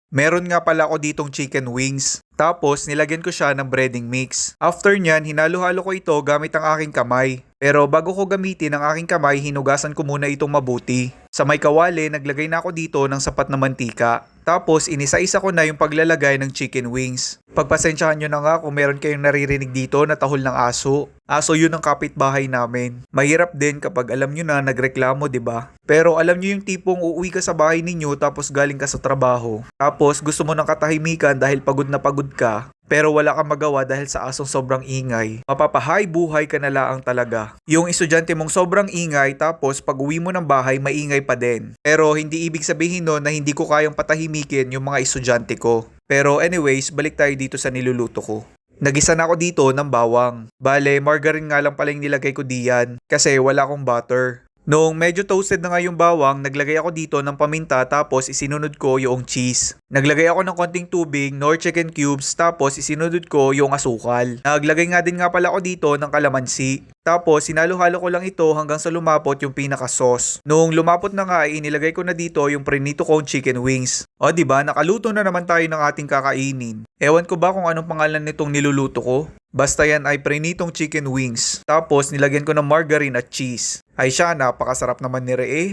Meron nga pala ako ditong chicken wings. Tapos nilagyan ko siya ng breading mix. After nyan, hinalo-halo ko ito gamit ang aking kamay. Pero bago ko gamitin ang aking kamay, hinugasan ko muna itong mabuti. Sa may kawali, naglagay na ako dito ng sapat na mantika. Tapos inisa-isa ko na yung paglalagay ng chicken wings. Pagpasensyahan nyo na nga kung meron kayong naririnig dito na tahol ng aso. Aso yun ang kapitbahay namin. Mahirap din kapag alam nyo na nagreklamo, 'di ba? Pero alam nyo yung tipong uuwi ka sa bahay ninyo tapos galing ka sa trabaho. Tapos gusto mo ng katahimikan dahil pagod na pagod ka. Pero wala kang magawa dahil sa asong sobrang ingay. Mapapahay buhay ka na laang talaga. Yung estudyante mong sobrang ingay tapos pag uwi mo ng bahay maingay pa din. Pero hindi ibig sabihin nun na hindi ko kayang patahimikin yung mga estudyante ko. Pero anyways, balik tayo dito sa niluluto ko. Nagisa na ako dito ng bawang. Bale, margarine nga lang pala yung nilagay ko diyan kasi wala akong butter. Noong medyo toasted na nga yung bawang, naglagay ako dito ng paminta tapos isinunod ko yung cheese. Naglagay ako ng konting tubig, nor chicken cubes, tapos isinunod ko yung asukal. Naglagay nga din nga pala ako dito ng kalamansi. Tapos sinalo-halo ko lang ito hanggang sa lumapot yung pinaka-sauce. Noong lumapot na nga, inilagay ko na dito yung prinito kong chicken wings. O diba, nakaluto na naman tayo ng ating kakainin. Ewan ko ba kung anong pangalan nitong niluluto ko? Basta yan ay prinitong chicken wings. Tapos nilagyan ko ng margarine at cheese. Ay siya, napakasarap naman ni Ree.